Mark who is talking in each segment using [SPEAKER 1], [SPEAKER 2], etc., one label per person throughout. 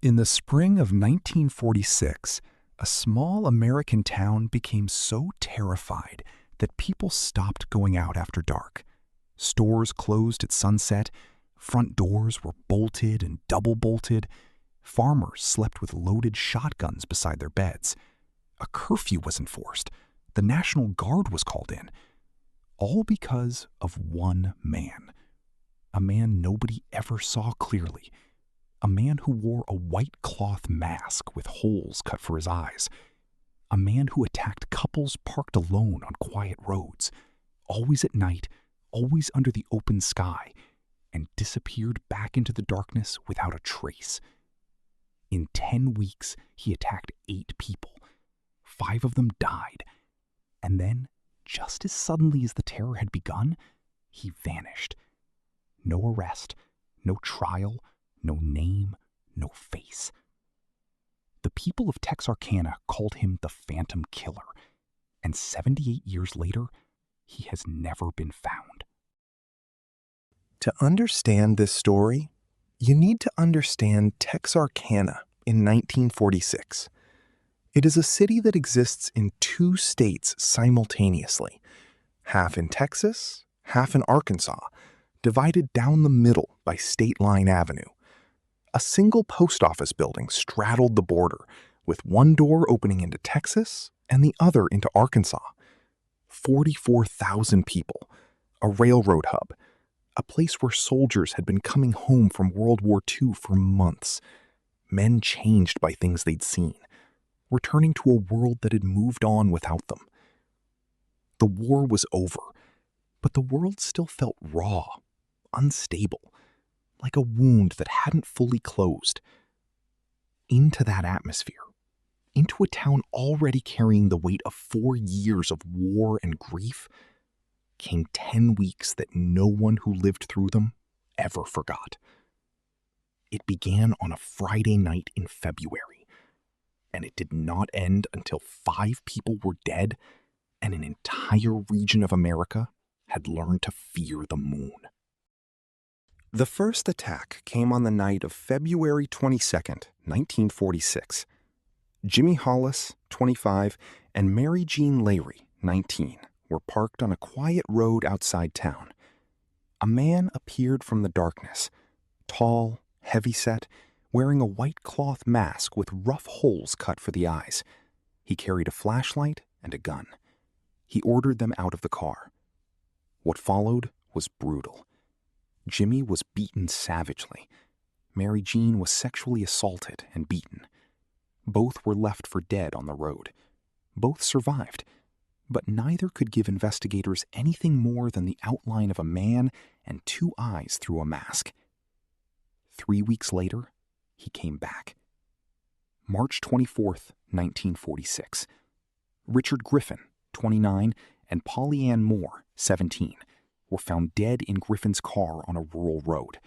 [SPEAKER 1] In the spring of 1946, a small American town became so terrified that people stopped going out after dark. Stores closed at sunset, front doors were bolted and double-bolted, farmers slept with loaded shotguns beside their beds. A curfew was enforced, the National Guard was called in, all because of one man. A man nobody ever saw clearly. A man who wore a white cloth mask with holes cut for his eyes. A man who attacked couples parked alone on quiet roads, always at night, always under the open sky, and disappeared back into the darkness without a trace. In 10 weeks, he attacked 8 people. 5 of them died. And then, just as suddenly as the terror had begun, he vanished. No arrest, no trial, no name, no face. The people of Texarkana called him the Phantom Killer, and 78 years later, he has never been found.
[SPEAKER 2] To understand this story, you need to understand Texarkana in 1946. It is a city that exists in 2 states simultaneously, half in Texas, half in Arkansas, divided down the middle by State Line Avenue. A single post office building straddled the border, with one door opening into Texas and the other into Arkansas. 44,000 people, a railroad hub, a place where soldiers had been coming home from World War II for months. Men changed by things they'd seen, returning to a world that had moved on without them. The war was over, but the world still felt raw, unstable, like a wound that hadn't fully closed. Into that atmosphere, into a town already carrying the weight of 4 years of war and grief, came 10 weeks that no one who lived through them ever forgot. It began on a Friday night in February, and it did not end until 5 people were dead and an entire region of America had learned to fear the moon. The first attack came on the night of February 22nd, 1946. Jimmy Hollis, 25, and Mary Jean Larey, 19, were parked on a quiet road outside town. A man appeared from the darkness, tall, heavy-set, wearing a white cloth mask with rough holes cut for the eyes. He carried a flashlight and a gun. He ordered them out of the car. What followed was brutal. Jimmy was beaten savagely. Mary Jean was sexually assaulted and beaten. Both were left for dead on the road. Both survived, but neither could give investigators anything more than the outline of a man and 2 eyes through a mask. 3 weeks later, he came back. March 24th, 1946. Richard Griffin, 29, and Polly Ann Moore, 17, were found dead in Griffin's car on a rural road.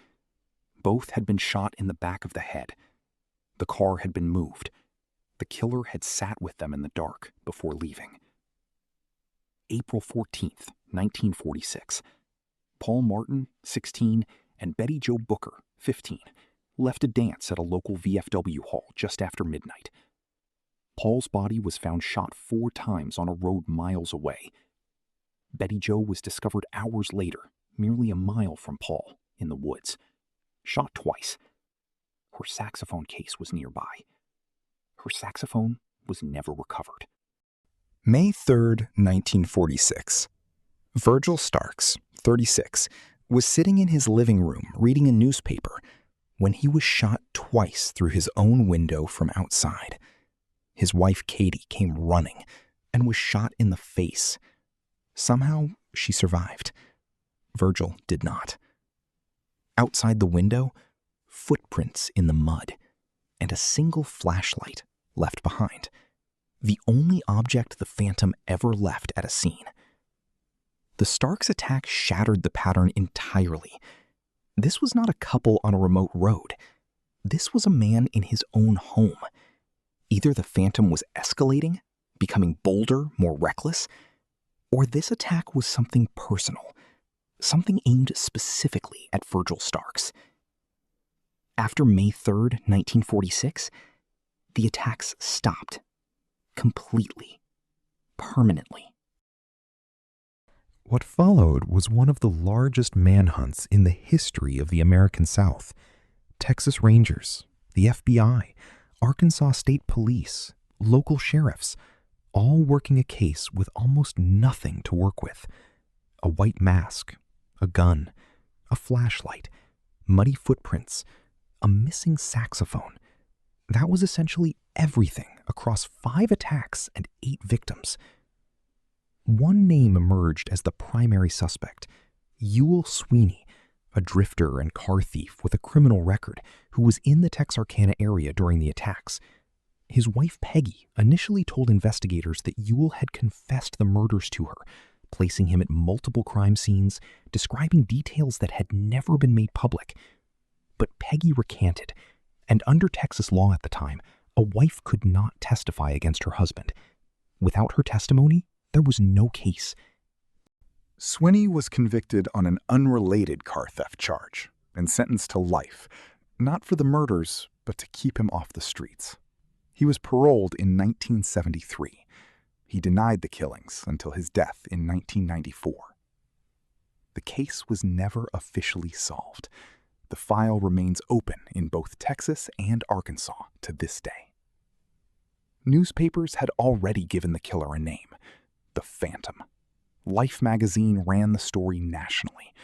[SPEAKER 2] Both had been shot in the back of the head. The car had been moved. The killer had sat with them in the dark before leaving. April 14th, 1946. Paul Martin, 16, and Betty Jo Booker, 15, left a dance at a local VFW hall just after midnight. Paul's body was found shot 4 times on a road miles away. Betty Jo was discovered hours later, merely a mile from Paul, in the woods. Shot twice. Her saxophone case was nearby. Her saxophone was never recovered.
[SPEAKER 1] May 3rd, 1946. Virgil Starks, 36, was sitting in his living room reading a newspaper when he was shot twice through his own window from outside. His wife Katie came running and was shot in the face. Somehow, she survived. Virgil did not. Outside the window, footprints in the mud, and a single flashlight left behind. The only object the Phantom ever left at a scene. The Starks attack shattered the pattern entirely. This was not a couple on a remote road. This was a man in his own home. Either the Phantom was escalating, becoming bolder, more reckless, or this attack was something personal, something aimed specifically at Virgil Starks.
[SPEAKER 3] After May 3rd, 1946, the attacks stopped. Completely. Permanently.
[SPEAKER 2] What followed was one of the largest manhunts in the history of the American South. Texas Rangers, the FBI, Arkansas State Police, local sheriffs, all working a case with almost nothing to work with. A white mask, a gun, a flashlight, muddy footprints, a missing saxophone. That was essentially everything across 5 attacks and 8 victims. One name emerged as the primary suspect, Ewell Sweeney, a drifter and car thief with a criminal record who was in the Texarkana area during the attacks. His wife Peggy initially told investigators that Ewell had confessed the murders to her, placing him at multiple crime scenes, describing details that had never been made public. But Peggy recanted, and under Texas law at the time, a wife could not testify against her husband. Without her testimony, there was no case.
[SPEAKER 1] Sweeney was convicted on an unrelated car theft charge and sentenced to life, not for the murders, but to keep him off the streets. He was paroled in 1973. He denied the killings until his death in 1994. The case was never officially solved. The file remains open in both Texas and Arkansas to this day. Newspapers had already given the killer a name, the Phantom. Life magazine ran the story nationally.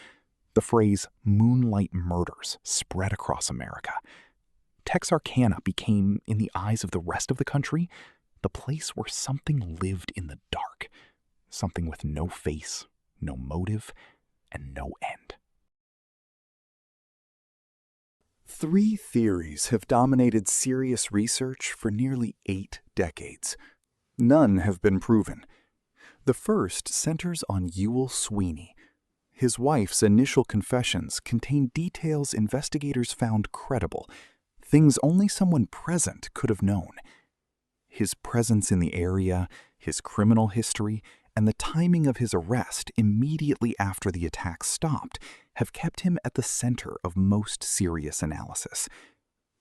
[SPEAKER 1] The phrase Moonlight Murders spread across America. Texarkana became, in the eyes of the rest of the country, the place where something lived in the dark, something with no face, no motive, and no end. 3 theories have dominated serious research for nearly 8 decades. None have been proven. The first centers on Ewell Sweeney. His wife's initial confessions contain details investigators found credible, things only someone present could have known. His presence in the area, his criminal history, and the timing of his arrest immediately after the attack stopped have kept him at the center of most serious analysis.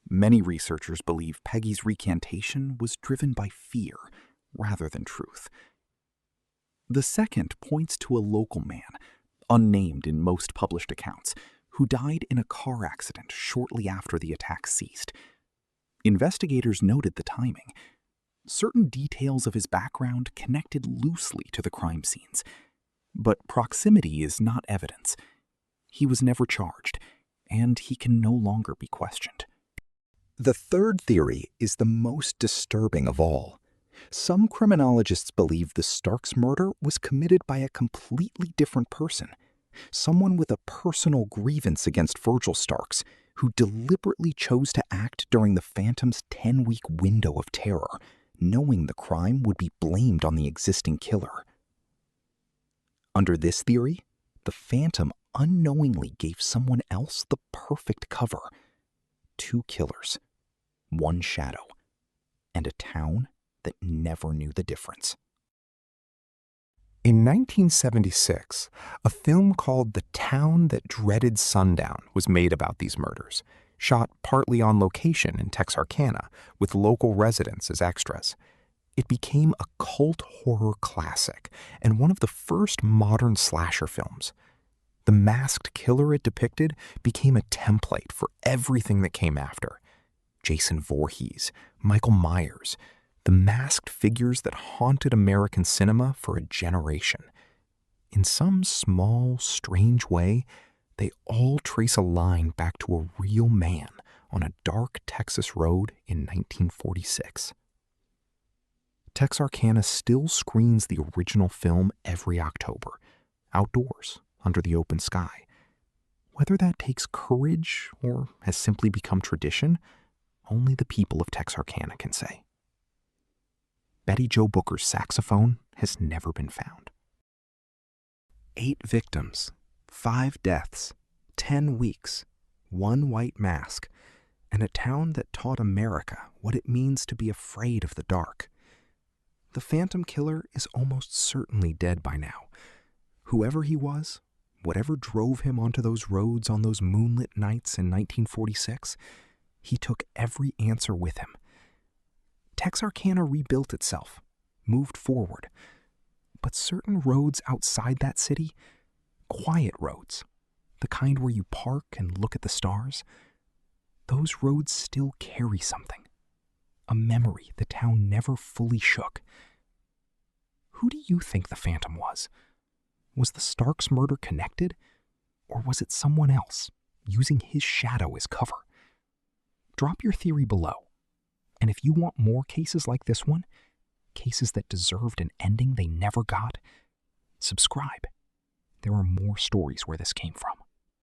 [SPEAKER 1] Many researchers believe Peggy's recantation was driven by fear rather than truth. The second points to a local man, unnamed in most published accounts, who died in a car accident shortly after the attack ceased. Investigators noted the timing. Certain details of his background connected loosely to the crime scenes, but proximity is not evidence. He was never charged, and he can no longer be questioned. The third theory is the most disturbing of all. Some criminologists believe the Starks murder was committed by a completely different person, someone with a personal grievance against Virgil Starks, who deliberately chose to act during the Phantom's 10-week window of terror, knowing the crime would be blamed on the existing killer. Under this theory, the Phantom unknowingly gave someone else the perfect cover. 2 killers, 1 shadow, and a town that never knew the difference.
[SPEAKER 2] In 1976, a film called The Town That Dreaded Sundown was made about these murders, shot partly on location in Texarkana with local residents as extras. It became a cult horror classic and one of the first modern slasher films. The masked killer it depicted became a template for everything that came after. Jason Voorhees, Michael Myers, the masked figures that haunted American cinema for a generation. In some small, strange way, they all trace a line back to a real man on a dark Texas road in 1946. Texarkana still screens the original film every October, outdoors, under the open sky. Whether that takes courage or has simply become tradition, only the people of Texarkana can say. Betty Jo Booker's saxophone has never been found. 8 victims, 5 deaths, 10 weeks, 1 white mask, and a town that taught America what it means to be afraid of the dark. The Phantom Killer is almost certainly dead by now. Whoever he was, whatever drove him onto those roads on those moonlit nights in 1946,
[SPEAKER 1] He took every answer with him. Texarkana rebuilt itself, moved forward. But certain roads outside that city, quiet roads, the kind where you park and look at the stars, those roads still carry something. A memory the town never fully shook. Who do you think the phantom was? Was the Starks murder connected? Or was it someone else, using his shadow as cover? Drop your theory below. And if you want more cases like this one, cases that deserved an ending they never got, subscribe. There are more stories where this came from.